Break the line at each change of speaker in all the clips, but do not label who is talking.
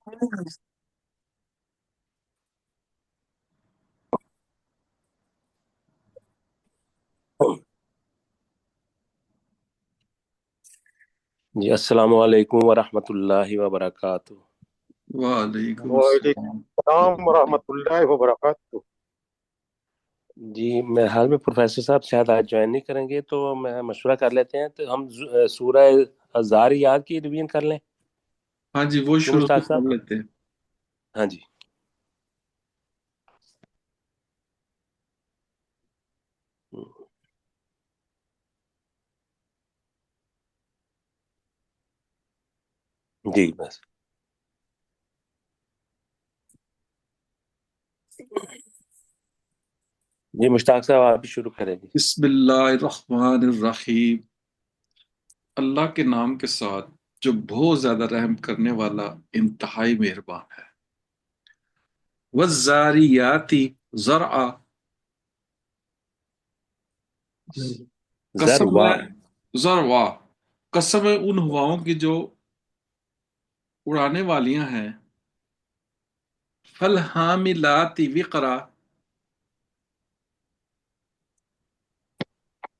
جی السلام علیکم ورحمۃ اللہ وبرکاتہ۔
وعلیکم
وعلیکم
السلام
السلام ورحمۃ اللہ وبرکاتہ۔
جی میرے حال میں پروفیسر صاحب شاید آج جوائن نہیں کریں گے، تو میں مشورہ کر لیتے ہیں، تو ہم سورہ الذاریات کی ریویژن کر لیں۔
ہاں جی، وہ
کیوں
شروع سے
مشتاق
کر
صاحب؟
لیتے ہیں۔
ہاں جی جی بس جی مشتاق صاحب آپ بھی شروع کریں گے۔
بسم اللہ الرحمن الرحیم، اللہ کے نام کے ساتھ جو بہت زیادہ رحم کرنے والا انتہائی مہربان ہے۔ والذاریاتی ذرعا، قسم
ذروا،
ہے ذروا، قسم ہے ان ہواؤں کی جو اڑانے والیاں ہیں۔ فالحاملاتی وقرا،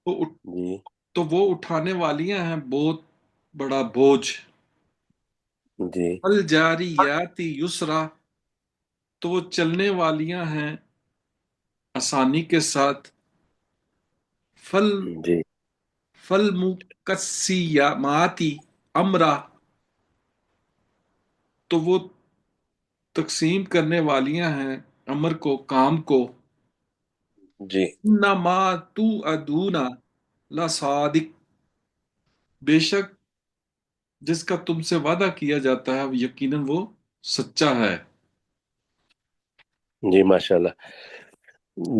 جی
تو وہ اٹھانے والیاں ہیں بہت بڑا بوجھ۔
جی
فالجاریاتی یسرا، تو وہ چلنے والیاں ہیں آسانی کے ساتھ۔ فل
جی
فالمقسماتی امرا، تو وہ تقسیم کرنے والیاں ہیں امر کو، کام کو۔
جی
انما توعدون لصادق، بے شک جس کا تم سے وعدہ کیا جاتا ہے یقیناً وہ سچا ہے۔
جی ماشاء اللہ۔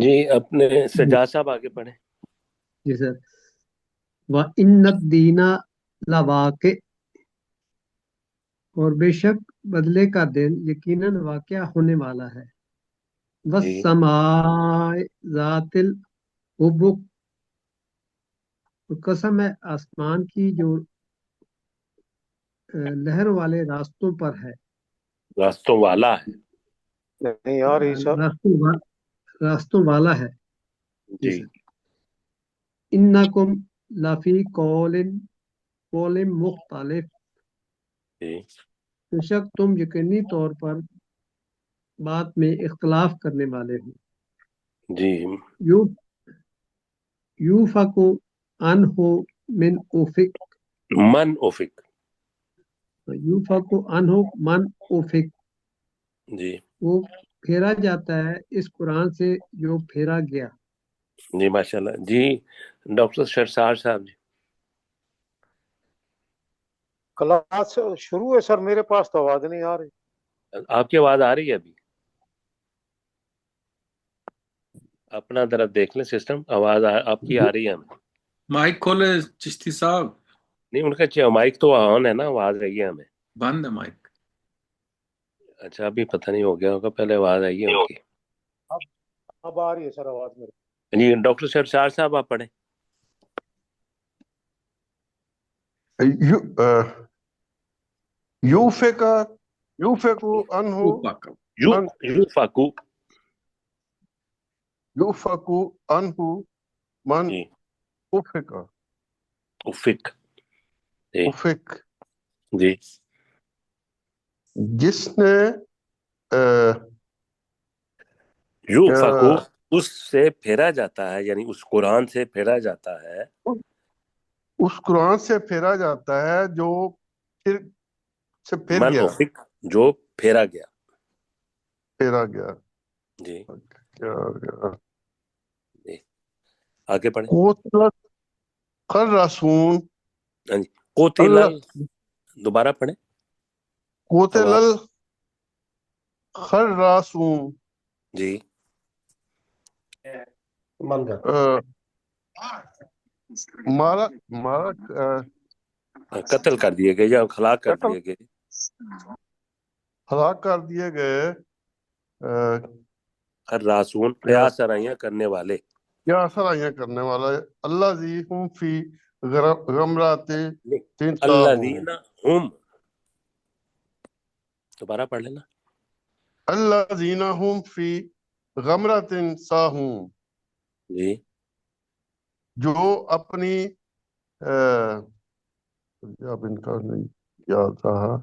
جی اپنے سجاد صاحب آگے پڑھیں۔
جی سر۔ وَإِنَّ الدِّينَ لَوَاقِعٌ، اور بے شک بدلے کا دن یقیناً واقع ہونے والا ہے۔
جی
وَالسَّمَاءِ ذَاتِ الْحُبُقِ، اور قسم ہے آسمان کی جو لہر والے راستوں پر ہے۔
راستوں والا ہے۔
نہیں آ رہی سر۔
راستوں والا ہے۔ جی
جی
سر۔ اِنَّکُمْ لَفِی قَوْلٍ مُخْتَلِفٍ،
جی
بے شک تم یقینی طور پر بات میں اختلاف کرنے والے ہو۔
جی
یوفق عنہ من افق،
من افق۔
یوفق عنہ من افق،
جی
وہ پھیرا جاتا ہے اس قرآن سے جو پھیرا گیا۔
جی ماشاء اللہ۔ جی ڈاکٹر شرشار صاحب جی۔
کلاس شروع ہے سر، میرے پاس تو آواز نہیں آ رہی۔
آپ کی آواز آ رہی ہے ابھی؟ اپنا طرف دیکھ لیں سسٹم، آواز آپ کی آ رہی ہے ہمیں؟
مائک کھولے چشتی صاحب،
نہیں ان کا مائک تو آن ہے نا، آواز رہی ہے ہمیں۔
بند ہے مائک۔
اچھا ابھی پتہ نہیں ہو گیا ہوگا، پہلے آواز آئی ہے ان کی۔
اب آ رہی ہے سر آواز میرے۔
جی ڈاکٹر شرشار صاحب آپ پڑھیں۔
یوفق عنہ
یوفقو۔
یوفق عنہ من
جی
افق،
افق۔ جی
افق،
جی
جس نے
یوفقو، اس سے پھیرا جاتا ہے، یعنی اس قرآن سے پھیرا جاتا ہے۔
اس قرآن سے پھیرا جاتا ہے جو پھر
من
گیا،
افق، جو پھیرا گیا۔
پھیرا گیا۔
جی
کیا گیا؟
جی آگے پڑھیں۔
قوتلت خراسون،
ہاں جی قوتل،
اللہ
دوبارہ پڑھیں۔
قوتل
آواز
الخراسون،
جی
مارا مارا
قتل کر دیے گئے یا ہلاک کر
قتل،
دیے گئے۔
ہلاک کر دیے گئے
خراسون، قیاس سرائیاں کرنے والے۔
کیا سرائیاں کرنے والا ہے۔ اللہ زی ہم فی غمرات ساہون،
الذین ہم دوبارہ پڑھ لینا.
الذین هم فی غمرۃ ساہون،
جی
جو اپنی اب ان کا نہیں یاد رہا،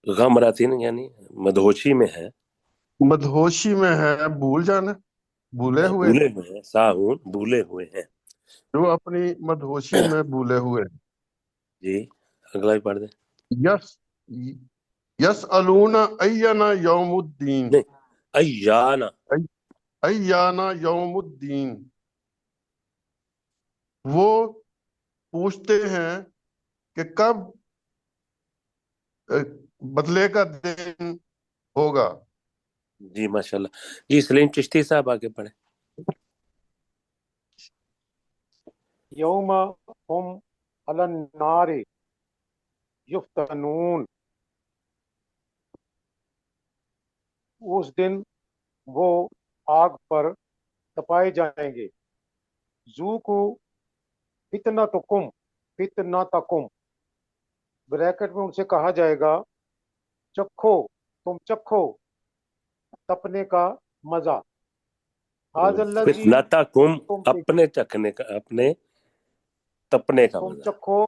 غمراتین یعنی مدہوشی میں ہے،
مدہوشی میں ہے، بھول جانا، بھولے ہوئے
بھولے
ہیں،
ہوئے ہیں، ساہون بھولے ہوئے ہیں.
جو اپنی مدہوشی میں بھولے ہوئے ہیں.
جی اگلا بھی پڑھ دیں.
یس یسألون اینا یوم الدین،
نہیں، ایانا.
ایانا یوم الدین، وہ پوچھتے ہیں کہ کب بدلے کا دن ہوگا.
جی ماشاء اللہ. جی سلیم چشتی صاحب آگے پڑھیں.
یوم ہم علی النار یفتنون، اس دن وہ آگ پر تپائے جائیں گے. ذوقوا فتنتکم فتنتکم، بریکٹ میں ان سے کہا جائے گا چکھو، تم چکھو تپنے کا مزہ. ھذا الذی
فتنتکم،
کنتم به،
اپنے چکھنے کا، اپنے تپنے کا
تم
مزہ،
چکھو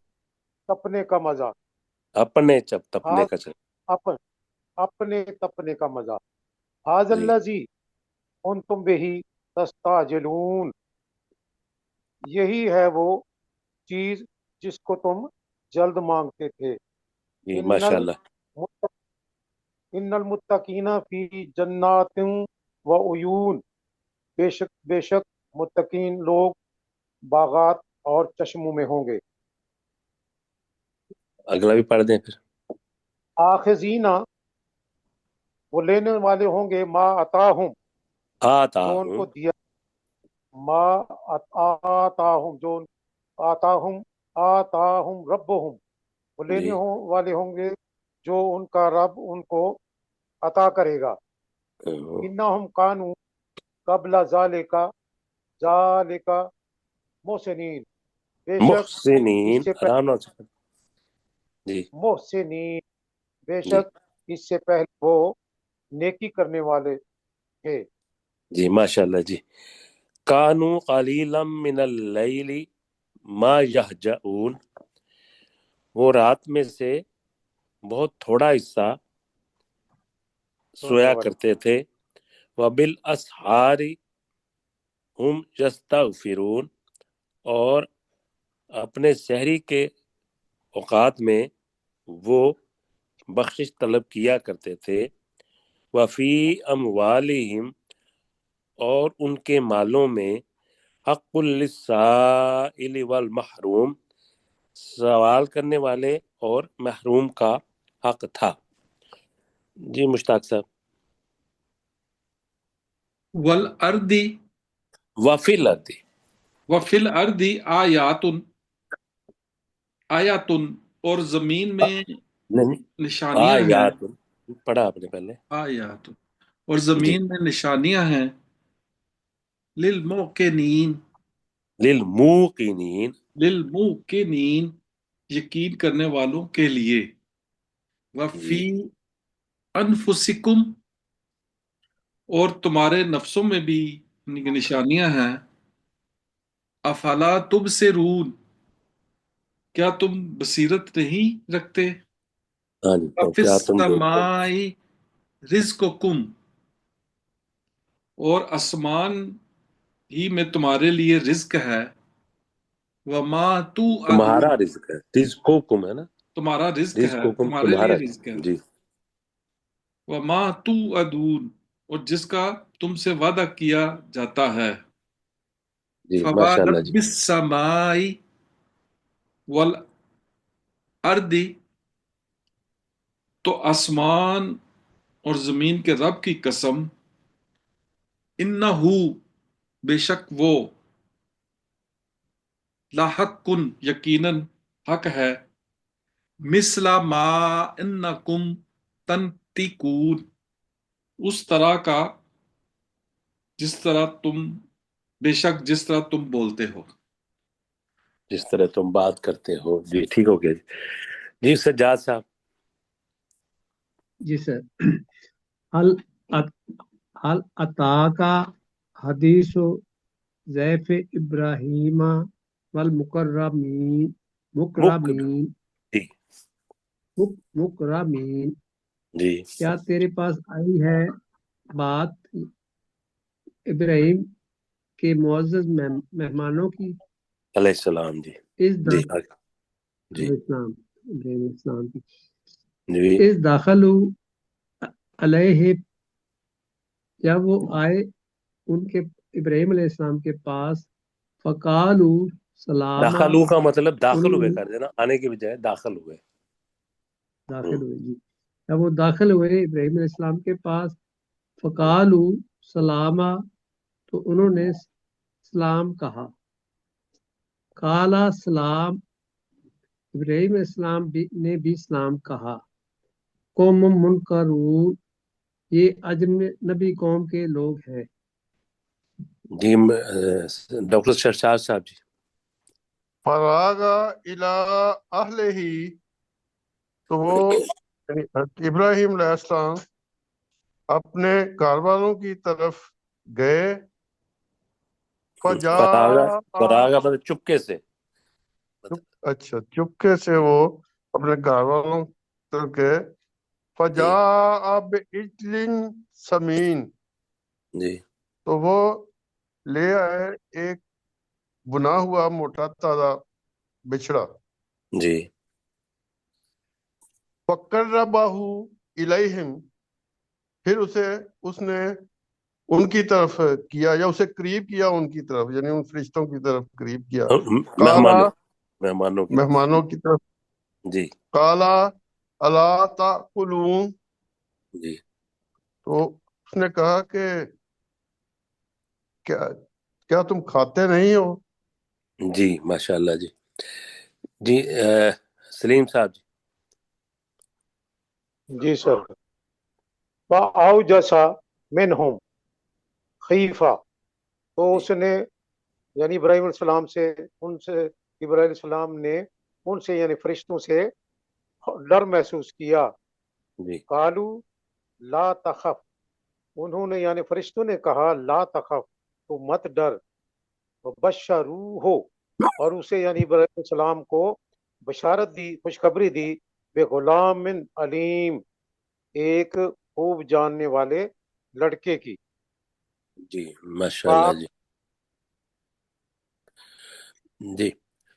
تپنے کا مزہ.
اپنے تپنے
ھذا
کا چکھ.
اپن اپنے تپنے کا مزہ. ھذا
جی
الذی کنتم به تستعجلون، یہی ہے وہ چیز جس کو تم جلد مانگتے تھے.
جی
ان
ماشاء اللہ.
المت- ان المتقین فی جنات و عیون، بے شک متقین لوگ باغات اور چشموں میں ہوں گے.
اگلا بھی پڑھ دیں پھر.
آخذین، وہ لینے والے ہوں گے ما عطاہم،
آتا
جو ان
ہوں.
کو دیا. ما آتاہم، جو آتاہم آتاہم ربہم، وہ لینے
جی
والے ہوں گے جو ان کا رب ان کو عطا کرے گا. انہم کانوا قبل ذالک محسنین، بے شک
محسنین،
اس سے
آرام نال سے. جی
محسنین، بے
جی
شک اس سے پہلے وہ نیکی کرنے والے تھے.
جی ماشاء اللہ. جی کانوا قلیلا من اللیل ما یہجعون، وہ رات میں سے بہت تھوڑا حصہ سویا کرتے تھے. وبالاسحار ہم یستغفرون، اور اپنے سحری کے اوقات میں وہ بخشش طلب کیا کرتے تھے. وفی اموالہم، اور ان کے مالوں میں حق للسائل والمحروم، سوال کرنے والے اور محروم کا حق تھا. جی مشتاق صاحب.
والارض
وفی الارض.
وفی الارض آیات آیات، اور زمین میں
نہیں،
نشانیاں ہیں.
آیات پڑھا آپ نے پہلے.
آیات، اور
جی
زمین میں نشانیاں ہیں. للموقنین
للموقنین،
للموقنین، یقین کرنے والوں کے لیے. وفی
جی
انفسکم، اور تمہارے نفسوں میں بھی نشانیاں ہیں. افلا تبصرون، کیا تم بصیرت نہیں رکھتے.
ہاں جی، تو
وفی
کیا تم دیکھتے ہیں.
السماء رزقکم، اور آسمان ہی میں تمہارے لیے رزق ہے. وما توعدون،
تمہارا رزق ہے، رزقکم ہے نا،
تمہارا رزق ہے،
رزقکم
تمہارے لیے
تمہارا.
رزق ہے.
جی
وما توعدون، اور جس کا تم سے وعدہ کیا جاتا ہے.
جی ماشاء اللہ.
فوالرب
جی
السماء والارض، تو آسمان اور زمین کے رب کی قسم. انہو، بے شک وہ. لاحق، یقیناً حق ہے. مثل ما انکم تنطقون، اس طرح کا جس طرح تم، بے شک جس طرح تم بولتے ہو.
جس طرح تم بات کرتے ہو. جی ٹھیک ہو گیا. جی جی سجاد صاحب.
جی سر. حل حل اتاکا حدیث ضیف ابراہیم والمکرمین
مک
مکرمین
جی
مکرمین.
جی
کیا تیرے پاس آئی ہے بات ابراہیم کے معزز مہمانوں کی؟
علیہ السلام. جی
اس
جی جی
علیہ السلام ابراہیم علیہ السلام کی.
جی
اس داخلوا علیہ، جب وہ آئے ان کے ابراہیم علیہ السلام کے پاس، فقالو سلاما،
داخلو کا مطلب داخل
انہوں
ہوئے
نے
کر دینا، آنے کی بجائے داخل ہوئے.
داخل ہوئے. جی جب وہ داخل ہوئے ابراہیم علیہ السلام کے پاس، فقالو سلاما، تو انہوں نے سلام کہا. قالا سلام، ابراہیم علیہ السلام نے بھی سلام کہا. قوم منکرون، یہ اجنبی قوم کے لوگ ہیں.
جی ڈاکٹر شرشاد صاحب جی.
فراغ الی اہلہ، تو وہ یعنی ابراہیم علیہ السلام اپنے گھر والوں کی طرف گئے.
فراغا
فجاء،
فراغا مطلب چپکے سے.
اچھا چپکے سے وہ اپنے گھر والوں کی طرف گئے.
جی
فجاء بعجل سمین،
جی
تو وہ لے آئے ایک بنا ہوا موٹا تازہ بچڑا.
جی
فقربہ الیہم، پھر اس نے ان کی طرف کیا، یا اسے قریب کیا ان کی طرف، یعنی ان فرشتوں کی طرف قریب کیا. قالا،
مہمانوں کی طرف.
مہمانوں کی طرف.
جی
قالا الا تاکلون،
جی
تو اس نے کہا کہ کیا کیا تم کھاتے نہیں ہو؟
جی ماشاء اللہ. جی جی سلیم صاحب جی.
جی سر. فَأَوْجَسَ مِنْهُمْ خیفہ، تو
جی
اس نے یعنی ابراہیم علیہ السلام سے ابراہیم علیہ السلام نے ان سے یعنی فرشتوں سے ڈر محسوس کیا.
جی
قالو لا تخف، انہوں نے یعنی فرشتوں نے کہا لا تخف، تو مت ڈر. بشرو ہو، اور اسے یعنی ابراہیم علیہ السلام کو بشارت دی، خوشخبری دی، بے غلام علیم، ایک خوب جاننے والے لڑکے کی.
جی ماشاء اللہ. جی جی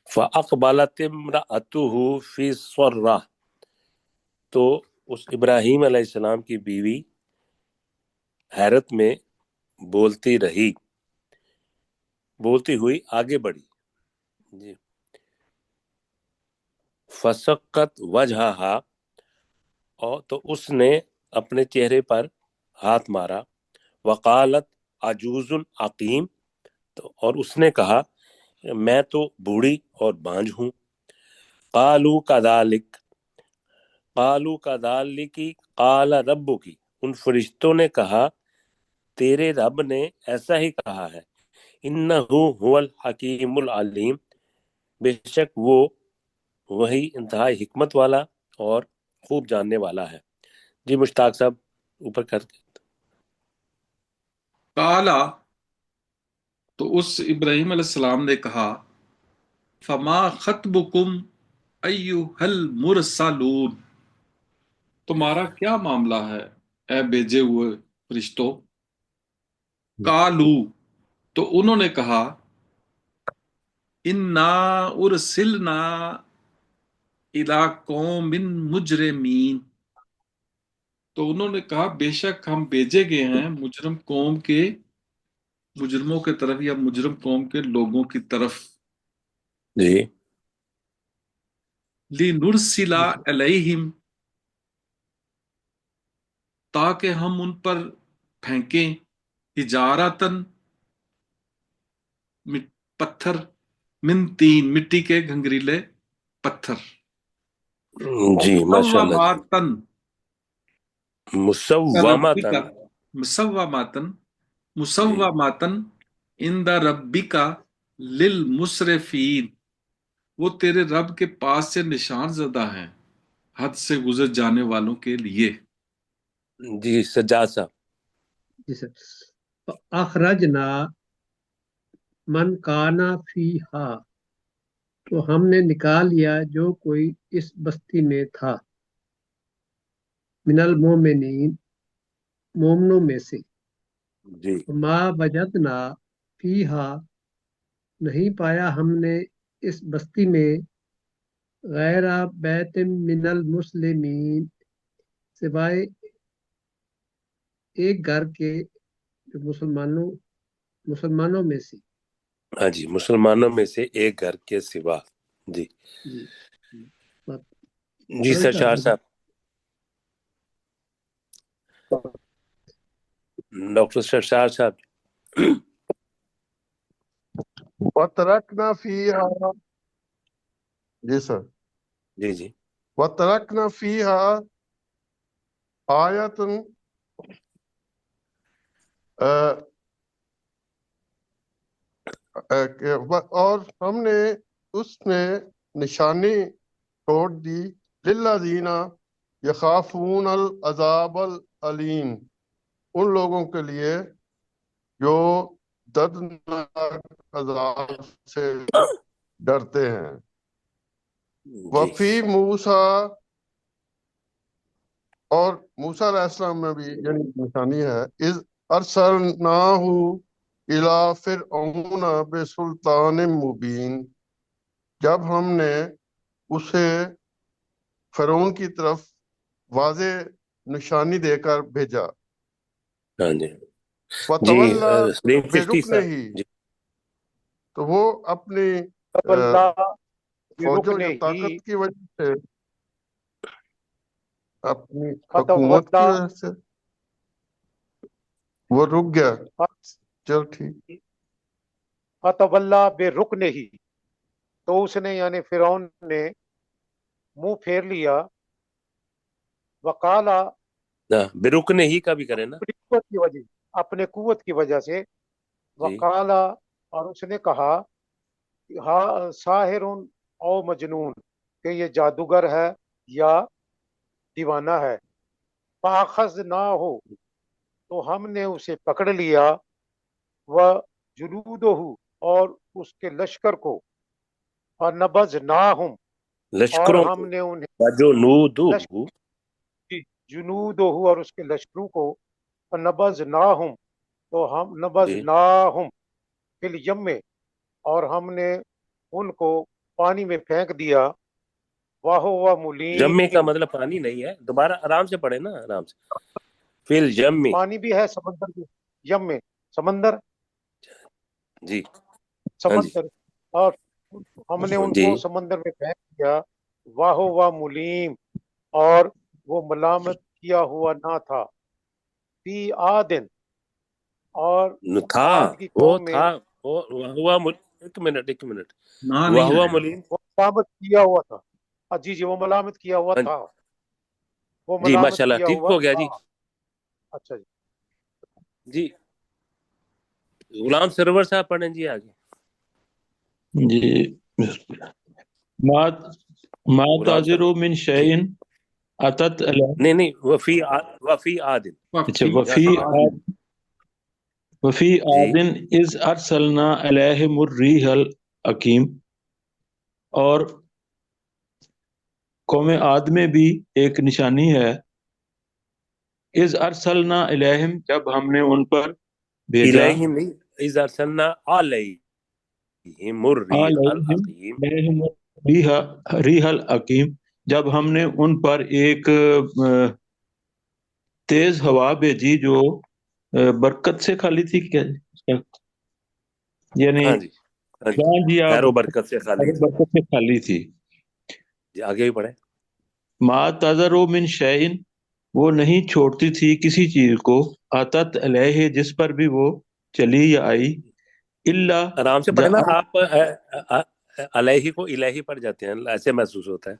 فَأَقْبَلَتِ امْرَأَتُهُ فِي صَرَّةٍ، تو اس ابراہیم علیہ السلام کی بیوی حیرت میں بولتی رہی، بولتی ہوئی آگے بڑھی. جی فَسَقَّتْ وَجْهَهَا، اور تو اس نے اپنے چہرے پر ہاتھ مارا. وقالت عجوز عقیم، تو اور اس نے کہا میں تو بوڑھی اور بانجھ ہوں. قالوا کذالک، قالوا کذالک قال ربک، ان فرشتوں نے کہا تیرے رب نے ایسا ہی کہا ہے. انہ هو الحکیم العلیم، بے شک وہ وہی انتہائی حکمت والا اور خوب جاننے والا ہے. جی مشتاق صاحب اوپر کر کے.
قالا، تو اس ابراہیم علیہ السلام نے کہا، فما خطبکم ایھا المرسلون، تمہارا کیا معاملہ ہے اے بھیجے ہوئے فرشتوں؟ قالو، تو انہوں نے کہا، انا ارسلنا الی قوم مجرمین، تو انہوں نے کہا بے شک ہم بھیجے گئے ہیں مجرم قوم کے، مجرموں کے طرف یا مجرم قوم کے لوگوں کی طرف.
جی
لنرسل علیہم، تاکہ ہم ان پر پھینکیں، حجارتن، پتھر، من تین، مٹی کے گھنگریلے پتھر،
جی ماشاء اللہ. جی
مسوماتن،
مسومتاً.
ربک، مسوماتن،
جی
مسوماتن عند ربک للمسرفین، وہ تیرے رب کے پاس سے نشان زدہ ہیں حد سے گزر جانے والوں کے لیے.
جی سجاد صاحب.
جی سر. اخرجنا من کانا فیہا، تو ہم نے نکال لیا جو کوئی اس بستی میں تھا، من المومنین، مومنوں میں سے.
جی
ما وجدنا فیہا، نہیں پایا ہم نے اس بستی میں، غیر بیت من المسلمین، سوائے ایک گھر کے جو مسلمانوں میں سے.
ہاں جی، مسلمانوں میں سے ایک گھر کے سوا. جی
جی
جی سرشار صاحب. ڈاکٹر سرشار صاحب.
وَتَرَكْنَا فِيهَا. جی سر.
جی جی.
وَتَرَكْنَا فِيهَا آیَةٌ، اور ہم نے اس میں نشانی چھوڑ دی، للذین یخافون العذاب العلیم، ان لوگوں کے لیے جو دردناک عذاب سے ڈرتے ہیں. وفی موسیٰ، اور موسیٰ علیہ السلام میں بھی یعنی نشانی ہے، اذ ارسلناہ الی فرعون بسلطان مبین، جب ہم نے اسے فرعون کی طرف واضح نشانی دے کر بھیجا.
ہاں جی جی.
وَتَوَلَّى
اسکرین 50
بِرُكْنِهِ،
جی.
تو وہ اپنی
اللہ
فوجوں یا
برکنے
طاقت
ہی،
کی وجہ سے، اپنی
فتولا
حکومت کی وجہ سے وہ رک گیا. چل ٹھیک.
فتولا برکنے ہی، تو اس نے یعنی فرعون نے منہ پھیر لیا. وقالا،
برکنے ہی کا بھی کرے نا.
اپنی قوت کی وجہ، اپنے قوت کی وجہ سے.
جی
وقالا، اور اس نے کہا ہاں ساحر او مجنون، کہ یہ جادوگر ہے یا دیوانہ ہے. فاخذناہ، تو ہم نے اسے پکڑ لیا. وجنودہ، اور اس کے لشکر کو. فنبذناہم، اور
لشکروں
ہم نے انہیں
جو نودو.
جنودہ، اور اس کے لشکروں کو. فنبذناہم، تو ہم
جی
نبذناہم فی الیم، اور ہم نے ان کو پانی میں پھینک دیا. وَهُوَ
جمے کا
ملیم،
مطلب پانی نہیں ہے، دوبارہ آرام سے پڑھے نا، آرام سے. فی الجمی.
پانی بھی ہے سمندر کے، یم میں سمندر،
جی ہاں جی
سمندر. اور ہم نے ان
جی.
کو سمندر میں پھینک دیا. وَهُوَ ملیم، اور وہ ملامت کیا ہوا نہ تھا. فی آدن، اور
تھا
عاد کی
وہ
قوم میں
تھا وہ ہوا ایک منٹ
نہ
وہ
نہیں
ہوا
آیا.
ملیم.
وہ ملامت کیا ہوا تھا. جی جی، وہ ملامت کیا ہوا تھا، وہ
جی
ملامت
ماشاء اللہ
کیا
ٹھیک
ہوا
ہو گیا.
تھا.
جی
اچھا جی.
جی غلام سرور صاحب پڑھیں جی آگے.
جی ما
غلام
تعذر
سرور
من
جی.
شيء اتت علیہ.
نہیں وفی عادن.
اچھا
وفی آدم.
وفی
جی
عادن اذ ارسلنا علیہم الریح الحکیم، اور قوم عاد میں بھی ایک نشانی ہے. اذ ارسلنا علیہم، جب ہم نے ان پر بھیجا.
الیہم نہیں، اذ ارسلنا علیہم الریح الحکیم.
علیہم ریح الحکیم، جب ہم نے ان پر ایک تیز ہوا بھیجی جو برکت سے خالی تھی. کیا یعنی
ہاں جی ہاں جی،
جان جی آپ
خیر و برکت سے خالی تھی.
برکت سے خالی تھی.
جی آگے بھی پڑھیں.
ما تذر من شیء، وہ نہیں چھوڑتی تھی کسی چیز کو، عطت علیہ، جس پر بھی وہ چلی یا آئی، الا
آرام سے پڑھیں نا آپ. علیہ کو الہی پڑھ جاتے ہیں، ایسے محسوس ہوتا ہے.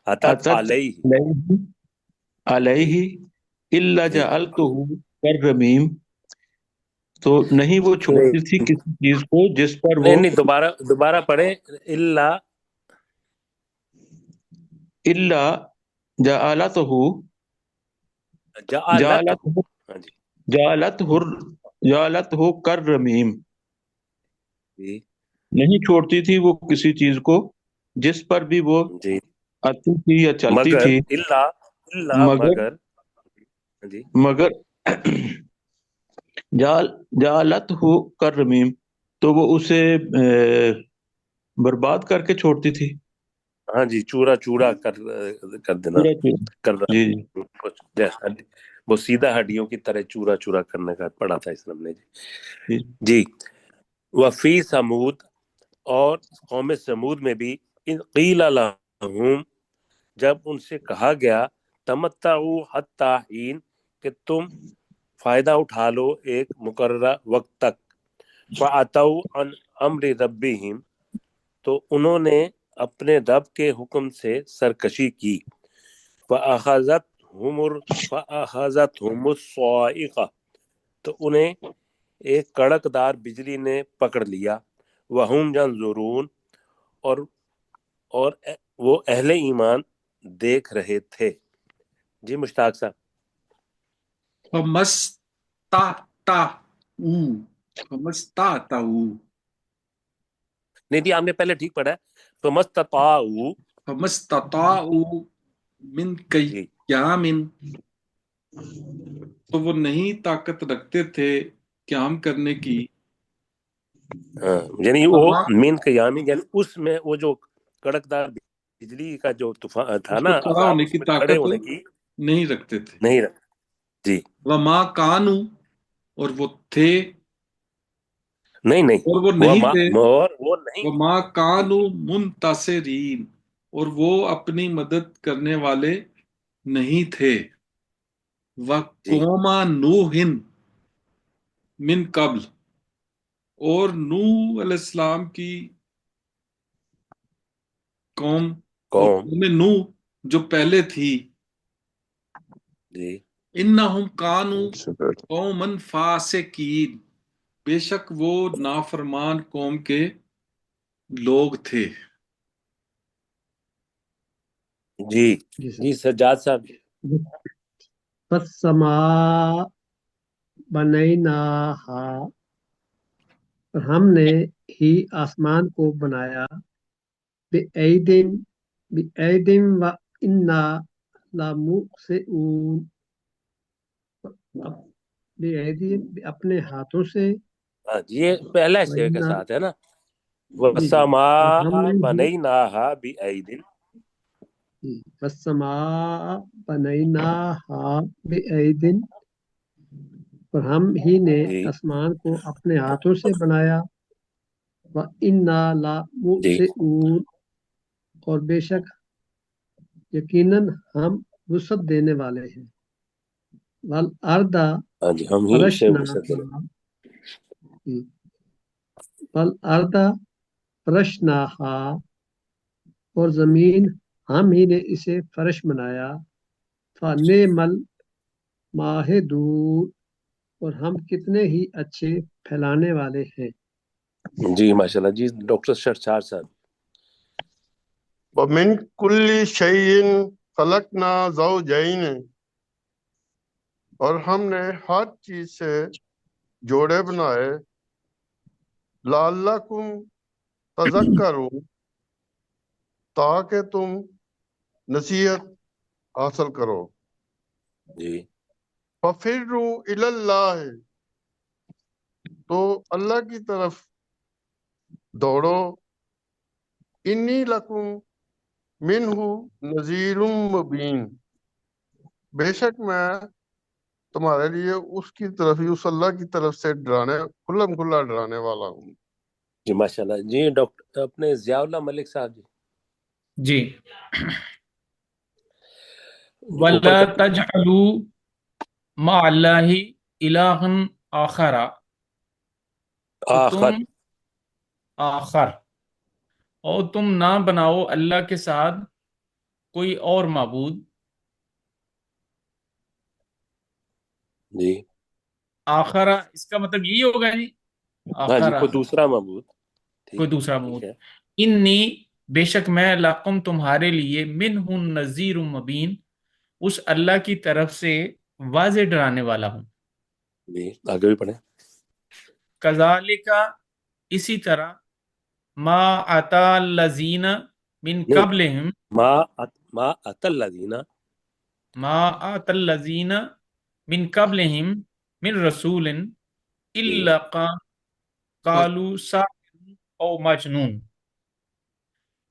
عطت
عطت
علیہ.
علیہ
جی
الا
جی.
جعلتہ کررمیم، تو نہیں وہ
نہیں
چھوڑتی تھی کسی چیز کو جس پر وہ
نہیں دوبارہ پڑھیں. اللہ
الا جعلتہ
جعلت
جعلت
ہاں جی
جعلت ہو کر رمیم،
جی
نہیں چھوڑتی تھی وہ کسی چیز کو جس پر بھی وہ
جی
آتی تھی یا چلتی
مگر
تھی، مگر
مگر ہاں جی
مگر جعلت ہو کر رمیم، تو وہ اسے برباد کر کے چھوڑتی تھی،
ہاں جی چورا چورا کر دینا
پورا چورا۔
کر
جی جی
وہ سیدھا ہڈیوں کی طرح چورا چورا کرنے کا پڑھا تھا اسلام نے جی
جی
جی وفی سمود اور قوم سمود میں بھی ان قیل لہم جب ان سے کہا گیا تمتعوا حتی حین کہ تم فائدہ اٹھا لو ایک مقررہ وقت تک فَعَتَوْا عَنْ أَمْرِ رَبِّهِمْ تو انہوں نے اپنے رب کے حکم سے سرکشی کی فَأَخَذَتْهُمُ الصَّاعِقَةُ تو انہیں ایک کڑک دار بجلی نے پکڑ لیا وَهُمْ يَنظُرُونَ اور وہ اہل ایمان دیکھ رہے تھے جی مشتاق صاحب
فمستطعوا
نہیں جی آپ نے پہلے ٹھیک پڑھا ہے
فمستطاعوا من
جی
قیام، تو وہ نہیں طاقت رکھتے تھے قیام کرنے کی،
ہاں یعنی وہ
وما
مین قیامی یعنی اس میں وہ جو کڑکدار بجلی کا جو طوفان تھا
اس
نا
کو کھڑا
عذاب
ہونے
اس
کی
میں کھڑے
طاقت
ہونے کی
نہیں رکھتے تھے،
نہیں رکھ جی
وما کانو اور وہ تھے
نہیں
اور وہ
وہ
نہیں تھے،
اور وہ نہیں
وما کانو منتصرین اور وہ اپنی مدد کرنے والے نہیں تھے،
جی
وقوم نوح من قبل اور نوح علیہ السلام کی قوم اور
قوم
قوم نوح جو پہلے تھی،
جی
انہم کانو قوما فاسقین بے شک وہ نافرمان قوم کے لوگ تھے۔
جی
جی سر
جی سجاد صاحب
فالسماء بنیناہا اور ہم نے ہی آسمان کو بنایا بِأَیْدٍ وَإِنَّا لَمُوسِعُونَ بِأَیْدٍ اپنے ہاتھوں سے
ہاں جی یہ پہلا حصے کے
وَإِنَّا
ساتھ ہے نا
جی جی اور ہم
وَالسَّمَاءَ
نے ہی
بَنَيْنَاهَا بِأَیْدٍ
وَالسَّمَاءَ بَنَيْنَاهَا بِأَیْدٍ اور ہم ہی نے
جی
آسمان کو اپنے ہاتھوں سے بنایا وَإِنَّا
جی
لَمُوسِعُونَ اور بے شک یقیناً ہم وسعت دینے والے ہیں والارض
ہاں جی ہم ہی اسے وسعت دیں
والارض فرشناہا اور زمین ہم ہی نے اسے فرش بنایا فنعم الماہدون اور ہم کتنے ہی اچھے پھیلانے والے ہیں
جی ماشاءاللہ جی ڈاکٹر شرشار صاحب
وَمِن كُلِّ شَيْءٍ خَلَقْنَا زَوْجَيْنِ اور ہم نے ہر چیز سے جوڑے بنائے لَعَلَّكُمْ تَذَكَّرُونَ تاکہ تم نصیحت حاصل کرو
جی
فَفِرُّوا إِلَى اللَّهِ تو اللہ کی طرف دوڑو انی لکم منہ نذیر مبین بے شک میں تمہارے لیے اس کی طرف ہی اس اللہ کی طرف سے ڈرانے کھلم کھلا ڈرانے والا ہوں
جی ماشاءاللہ جی ڈاکٹر اپنے ضیاء اللہ ملک صاحب جی
جی
اوپر
وَلَا
کر
تَجْعَلُوا مَعَ اللَّهِ إِلَٰهًا آخَرَ تو تم آخر اور تم نہ بناؤ اللہ کے ساتھ کوئی اور معبود
جی
آخرہ اس کا مطلب یہی ہوگا جی
ہاں جی
آخرہ
کوئی دوسرا معبود
کوئی
ٹھیک
دوسرا
ٹھیک
معبود
ہے
انی بے شک میں لکم تمہارے لیے منہ نذیر مبین اس اللہ کی طرف سے واضح ڈرانے والا ہوں۔
جی آگے بھی پڑھیں۔
کذالک اسی طرح ما اتا الذین من
نہیں،
قبلہم
ما ات الذین،
ما اتا الذین من قبلہم من رسول الا قالوا ساحر او مجنون،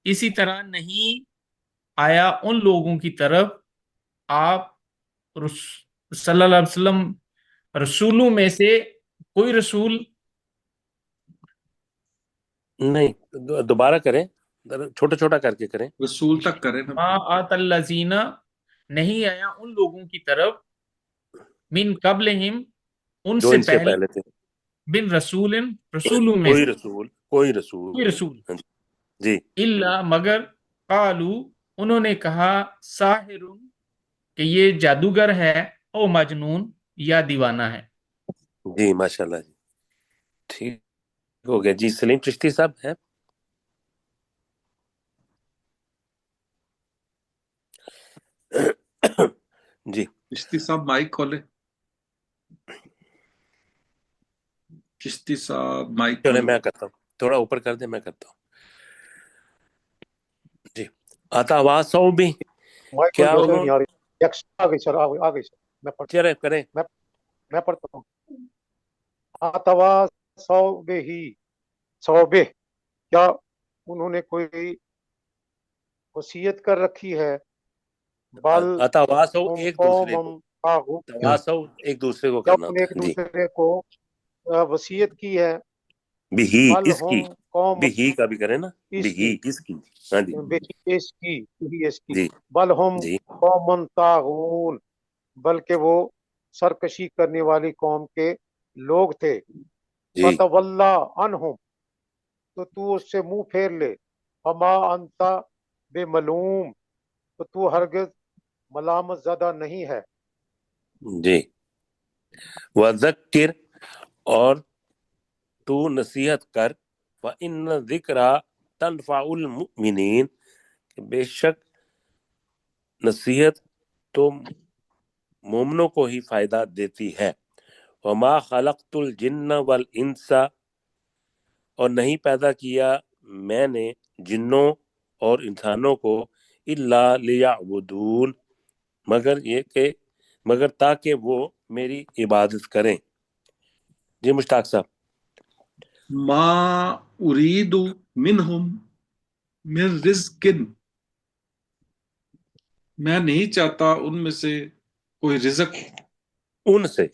اسی طرح نہیں آیا ان لوگوں کی طرف آپ صلی اللہ علیہ وسلم رسولوں میں سے کوئی رسول،
نہیں دوبارہ کریں، چھوٹا چھوٹا کر کے کریں۔
رسول تک کریں نا۔
ما آت الذین نہیں آیا ان لوگوں کی طرف من قبلہم ان
جو
سے
ان سے
پہلے،
پہلے تھے،
بن رسول رسولوں میں
کوئی
سے
رسول، کوئی رسول،
کوئی رسول،
ہاں جی
الا مگر قالو انہوں نے کہا ساحر کہ یہ جادوگر ہے، او مجنون یا دیوانہ ہے۔
جی ماشاء اللہ جی، ٹھیک ہو گیا جی۔ سلیم چشتی صاحب ہیں؟ جی
چشتی صاحب مائک کھولے، چشتی صاحب مائک
چلے
کھولے۔
میں کرتا ہوں، تھوڑا اوپر کر دیں، میں کرتا ہوں جی۔ اتواصوا بھی،
مائک
کیا
روشنی
انہوں،
نہیں آ رہی، آ گئی سر، آ گئی سر، میں پڑھتا
چلے کریں،
میں پڑھتا ہوں۔ اتوا صوبہ ہی، صوبہ، کیا انہوں نے کوئی وصیت کر رکھی ہے؟ بل
اتواصوا
ہم
ایک دوسرے کو،
قوم طاغون،
تواصوا ایک دوسرے کو
کیا
کرنا
انہوں نے
ہوتا
ایک
ہے جی۔
دوسرے کو وصیت کی ہے؟
بہی
بل
اس کی،
ہم قوم،
بہی کا بھی کریں نا،
اس
بہی
کی،
اس کی، ہاں جی
اس کی، اس کی،
جی
بل ہم
جی
قوم طاغون، بلکہ وہ سرکشی کرنے والی قوم کے لوگ تھے۔
جی
فتولا عنہم، تو اس سے منہ پھیر لے، فما انت بے ملوم، تو ہرگز ملامت زدہ نہیں ہے۔
جی۔ وذکر، اور تو نصیحت کر، فإن الذکرى تنفع المؤمنین، کہ بے شک نصیحت تو مومنوں کو ہی فائدہ دیتی ہے۔ وما خلقت الجن والانس، اور نہیں پیدا کیا میں نے جنوں اور انسانوں کو، الا لیعبدون، مگر تاکہ وہ میری عبادت کریں۔ جی مشتاق صاحب۔
ما اريد منهم من رزق، میں نہیں چاہتا ان میں سے کوئی رزق،
ان سے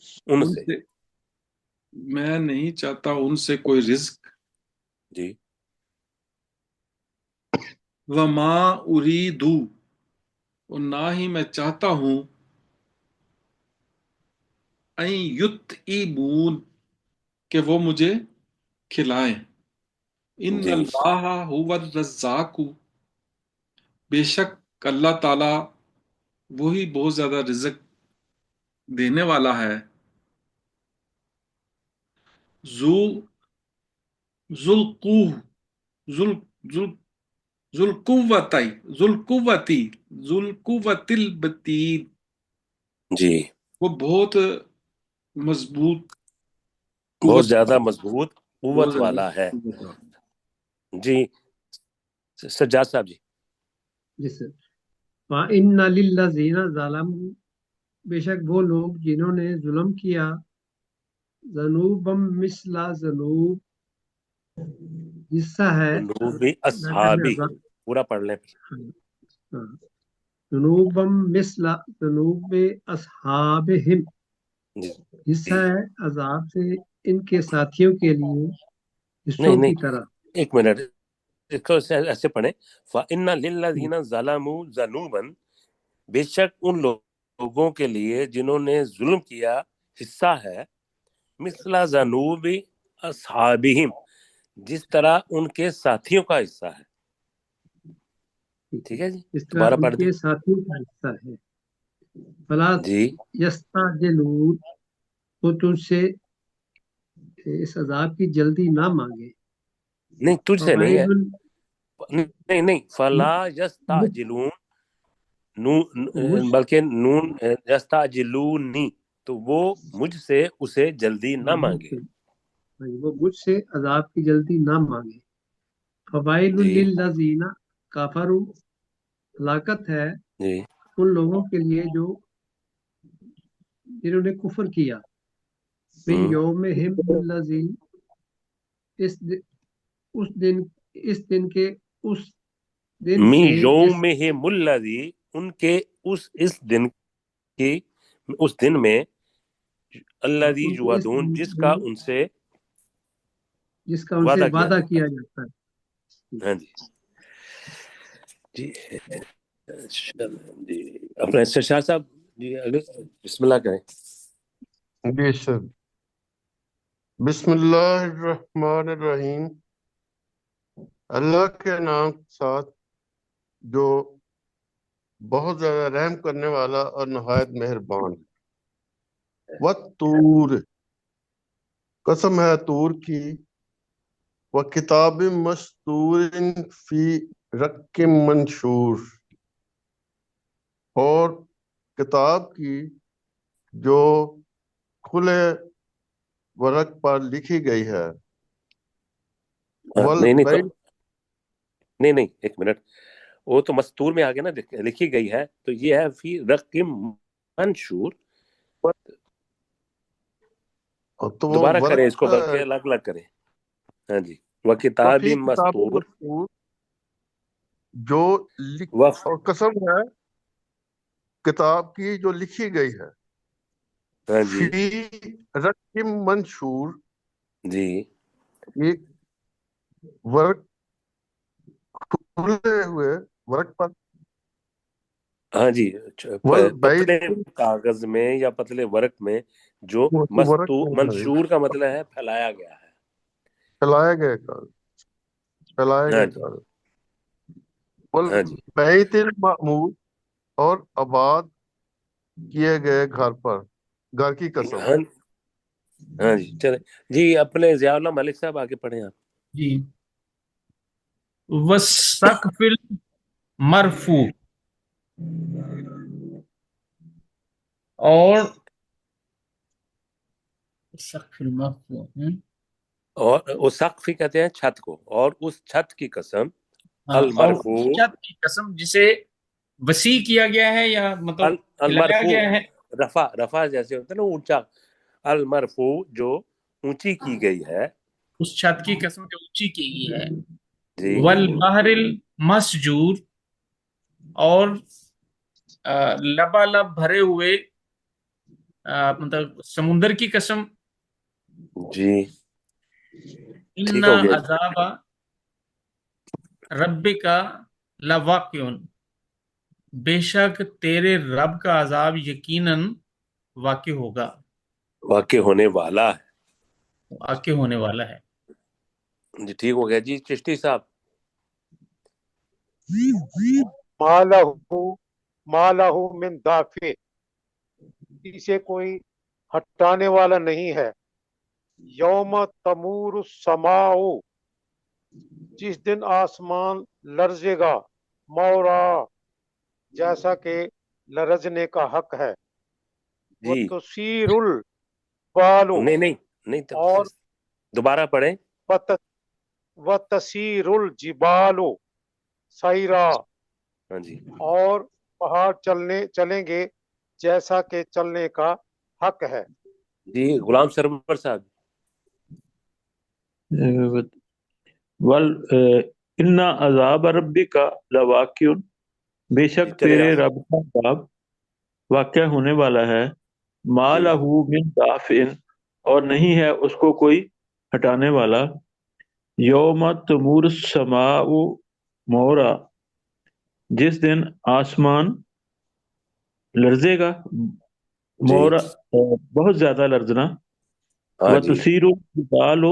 میں نہیں چاہتا ان سے کوئی رزق۔
جی
وما اريد، اور نہ ہی میں چاہتا ہوں، ان یطعمون، کہ وہ مجھے کھلائیں۔ ان
جی
اللہ هو الرزاق، بے شک اللہ تعالی وہی بہت زیادہ رزق دینے والا ہے۔ ذو ذوالقوہ، ذوالقوۃ المتین،
جی
وہ بہت مضبوط
بہت
قوت،
زیادہ مضبوط
بہت
قوت
زیادہ
والا ہے۔
قوت والا۔
جی سجاد صاحب جی۔
جی سر۔ وَإِنَّ لِلَّذِينَ ظَلَمُوا، بے شک وہ لوگ جنہوں نے ظلم کیا، ذنوبم مثل ذنوب، حصہ ہے
ذنوب
میں پہلے
اصحابی، پورا پڑھ لیں پھر۔
ذنوبم مثل ذنوب اصحابہم،
جی
حصہ ہے عذاب سے ان کے ساتھیوں کے لیے حصوں
نہیں
کی طرح۔
ایک منٹ، اس کو ایسے پڑھیں، فَإِنَّ لِلَّذِينَ ظَلَمُوا ذَنُوبًا، بے شک ان لوگوں کے لیے جنہوں نے ظلم کیا حصہ ہے، مثل ذنوب اصحابہم، جس طرح ان کے ساتھیوں کا حصہ ہے۔ ٹھیک ہے جی،
اس طرح
دوبارہ
ان
پڑھ دیں
کے ساتھیوں کا حصہ ہے۔ فلا
جی۔
یستعجلون، وہ تجھ سے اس عذاب کی جلدی نہ مانگے۔
نہیں تجھ سے نہیں ہے،
فوائد
نہیں فلا یستعجلون، نون بلکہ نون یستعجلونی، تو وہ مجھ سے اسے جلدی نہ مانگے،
وہ مجھ سے عذاب کی جلدی نہ مانگے۔ فوائل
جی
للذین کفروا، ہلاکت ہے
جی
ان لوگوں کے لیے جو جنہوں نے کفر کیا، من یومہم الذی، اس دن کے اس دن
من
سے جس
یومہم الذی، ان کے اس دن کی، اس دن میں، الذی
ان کے اس
یوعدون، جس کا ان سے
وعدہ کیا جاتا ہے۔
ہاں جی جی جی اپنے شاہ صاحب جی بسم اللہ کریں۔
جی سر، بسم اللہ الرحمن الرحیم، اللہ کے نام کے ساتھ جو بہت زیادہ رحم کرنے والا اور نہایت مہربان ہے۔ والطور، قسم ہے طور کی، وکتاب مستور فی رق منشور، اور کتاب کی جو کھلے ورق پر لکھی گئی ہے۔
نہیں ایک منٹ، وہ تو مستور میں آگے نا لکھی گئی ہے، تو یہ ہے فی رقم منشور،
تو وہ
دوبارہ
ورق
کریں اس کو، بلکہ الگ الگ کریں۔ ہاں جی، وکتاب
فی کتاب
مستور،
مستور، جو اور قسم ہے کتاب کی جو لکھی گئی ہے،
ہاں جی
فی رقم منشور،
جی
یہ ورق کھلے ہوئے ورق پر،
ہاں جی
والبیت،
پتلے کاغذ میں یا پتلے ورق میں، جو
ورق
منشور کا مطلب ہے پھیلایا گیا ہے،
پھیلائے گئے کاغذ، پھیلائے
ہاں
گئے
جی
کاغذ،
ہاں جی
والبیت المعمور، اور آباد کیے گئے گھر پر، گھر کی قسم۔
ہاں ہاں جی چلے جی، اپنے ضیاء اللہ ملک صاحب آگے پڑھیں آپ۔
جی، والسقف المرفوع، اور سقف المرفوع،
اور وہ سقف ہی کہتے ہیں چھت کو، اور اس چھت کی قسم،
اور
المرفوع،
چھت کی قسم جسے وسیع کیا گیا ہے یا مطلب پھیلایا
المرفوع،
گیا ہے،
رفع جیسے ہوتا ہے نا اونچا، المرفوع جو اونچی کی گئی ہے،
اس چھت کی قسم جو اونچی کی گئی ہے۔
جی
والبحر المسجور، اور لبالب بھرے ہوئے مطلب سمندر کی قسم۔
جی
ان
ٹھیک ہو گیا
عذاب ربک لواقع، بے شک تیرے رب کا عذاب یقیناً واقع ہوگا،
واقع ہونے والا
واقع ہونے والا ہے۔
ہے۔ جی ٹھیک ہو گیا جی چشتی صاحب۔
مالہ من دافع، اسے کوئی ہٹانے والا نہیں ہے۔ یوم تمور السماء، جس دن آسمان لرزے گا، مورا، جیسا کہ لرزنے کا حق ہے۔
جی
وتصیر البال،
نہیں
اور
دوبارہ پڑھیں۔
وتصیر الجبال سیرا،
ہاں جی
اور پہاڑ چلیں گے جیسا کہ چلنے کا حق ہے۔
جی غلام سرور صاحب۔
ان عذاب ربک لواقع، بے شک
چلے
تیرے
گا
رب کا عذاب واقع ہونے والا ہے۔ ما
جی
لہ من دافع، اور نہیں ہے اس کو کوئی ہٹانے والا۔ یوم تمور السماء مورا، جس دن آسمان لرزے گا،
جی
مورا بہت زیادہ لرزنا،
ہاں جی،
وتسیر الجبال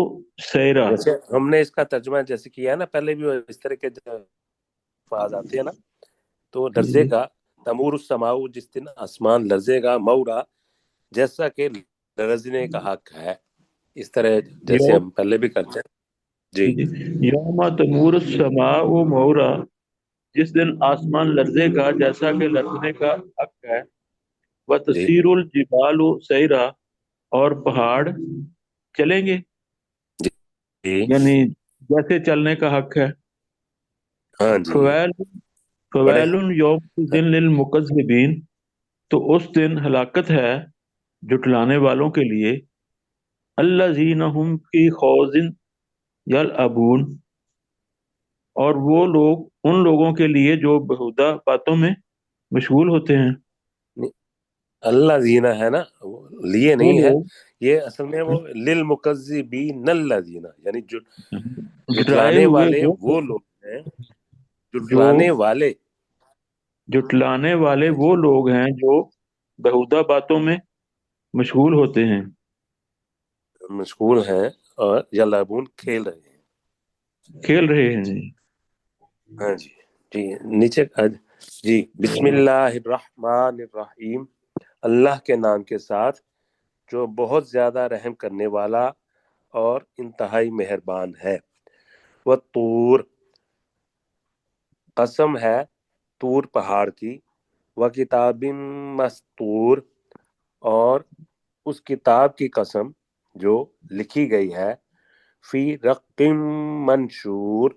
سیرا۔
جیسے ہم نے اس کا ترجمہ جیسے کیا ہے نا، پہلے بھی اس طرح کے الفاظ آتے ہیں نا، تو لرزے گا، تمور السماء، جس دن آسمان لرزے گا، مورا، جیسا کہ لرزنے کا حق ہے، اس طرح جیسے ہم پہلے بھی کرتے ہیں۔ جی
یوم تمور السماء مورا، جس دن آسمان لرزے گا جیسا کہ لرزنے کا حق ہے، وَتَسِيرُ الْجِبَالُ سَيْرًا، اور پہاڑ چلیں گے،
جی
یعنی جیسے چلنے کا حق ہے۔
ہاں جی پڑھے
فویل یوم للمکذبین، تو اس دن ہلاکت ہے جھٹلانے والوں کے لیے، الذین ہم فی خوض یلعبون، اور وہ لوگ ان لوگوں کے لیے جو بہودہ باتوں میں مشغول ہوتے ہیں۔
اللہ زینہ ہے نا، لیے
وہ
نہیں ہے،
لوگ
یہ اصل میں وہ للمکذبین الذین، یعنی
جھٹلائے
جھٹلانے
ہوئے
والے
وہ
وہ لوگ ہیں،
جو
جھٹلانے والے
وہ لوگ ہیں جو بہودہ باتوں میں مشغول ہوتے ہیں،
مشغول ہیں، اور یلعبون کھیل رہے ہیں۔
کھیل رہے ہیں۔
ہاں جی جی نیچے جی بسم اللہ الرحمن الرحیم، اللہ کے نام کے ساتھ جو بہت زیادہ رحم کرنے والا اور انتہائی مہربان ہے۔ والطور، قسم ہے طور پہاڑ کی، وکتاب مسطور، اور اس کتاب کی قسم جو لکھی گئی ہے، فی رق منشور،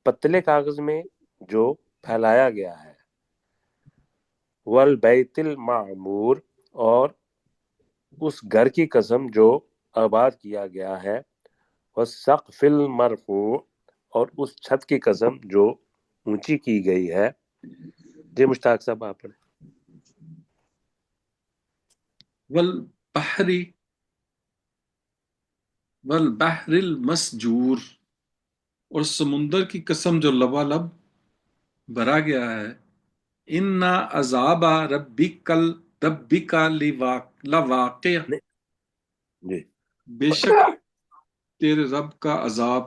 پتلے کاغذ میں جو پھیلایا گیا ہے، والبیت المعمور، اور اس گھر کی قسم جو آباد کیا گیا ہے، والسقف المرفوع، اور اس چھت کی قسم جو اونچی کی گئی ہے۔ جی مشتاق صاحب آپ پڑھیں۔
والبحر المسجور، اور سمندر کی قسم جو لبالب بھرا گیا ہے، انا عذاب ربک لواقع،
جی
بے شک تیرے رب کا عذاب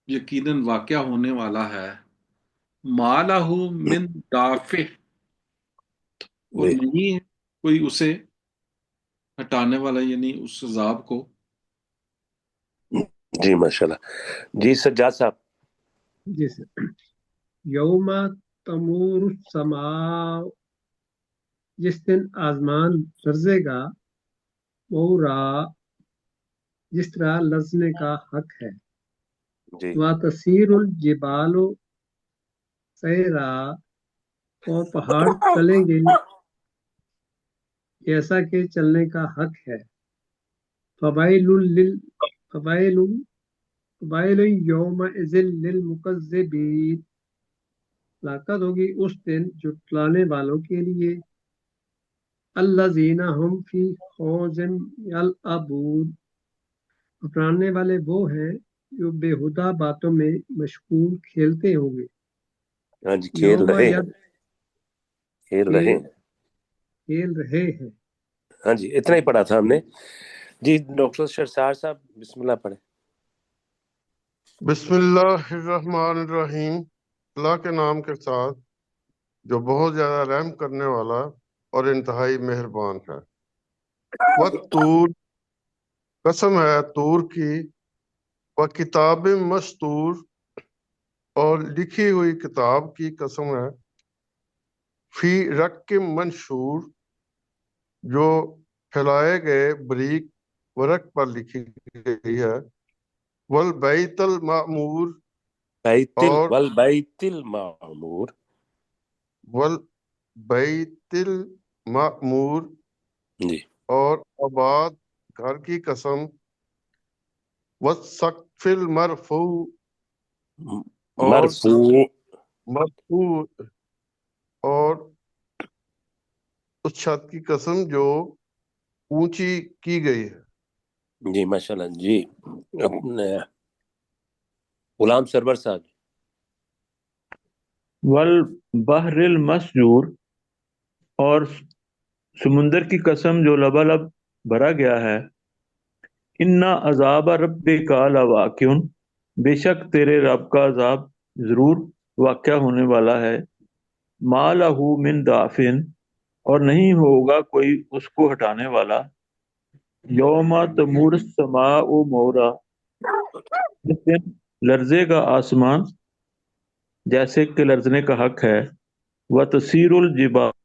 یقیناً واقع ہونے والا ہے، ما لہ من دافع، اور
جی
نہیں ہے کوئی اسے ہٹانے والا، یعنی اس عذاب کو۔
جی ماشاءاللہ۔ جی سجاد صاحب۔
جی سر، یوم تمور السماء، جس دن آسمان لرزے گا، مورا، جس طرح لرزنے کا حق ہے،
جی
وَتَسِيرُ الْجِبَالُ سَيْرًا، اور پہاڑ چلیں گے جیسا کہ چلنے کا حق ہے، فَوَيْلٌ يَوْمَئِذٍ لِّلْمُكَذِّبِينَ، ہلاکت ہوگی اس دن جھٹلانے والوں کے لیے، الَّذِينَ هُمْ فِي خَوْضٍ يَلْعَبُونَ، اپنانے والے وہ ہیں جو بےہودہ باتوں میں مشغول کھیلتے ہوں گے۔
ہاں جی کھیل
یوم
رہے ہیں،
ید
کھیل رہے ہیں۔
کھیل رہے ہیں۔
ہاں جی اتنا ہی پڑھا تھا ہم نے۔ جی ڈاکٹر شرسار صاحب بسم اللہ پڑھیں۔
بسم اللہ الرحمن الرحیم، اللہ کے نام کے ساتھ جو بہت زیادہ رحم کرنے والا اور انتہائی مہربان ہے۔ والطور، قسم ہے طور کی، وکتاب مسطور، اور لکھی ہوئی کتاب کی قسم ہے، فی رق منشور، جو پھیلائے گئے بریک ورق پر لکھی گئی ہے، والبیت المعمور،
والبیت المعمور،
والبیت المعمور،
جی
اور آباد گھر کی قسم، والسقف المرفوع، اور
مرفوع،
مرفوع، اور اس چھت کی قسم جو اونچی کی گئی ہے۔
جی ماشاءاللہ۔ جی اپنے غلام سرور صاحب۔
والبحر المسجور، اور سمندر کی قسم جو لبالب بھرا گیا ہے، انا عذاب ربک لواقع، بے شک تیرے رب کا عذاب ضرور واقع ہونے والا ہے، ما لہ من دافع، اور نہیں ہوگا کوئی اس کو ہٹانے والا، یوم تمور السماء مورا، جس دن لرزے گا آسمان، جیسے کہ لرزنے کا حق ہے، وَتَسِيرُ الْجِبَالُ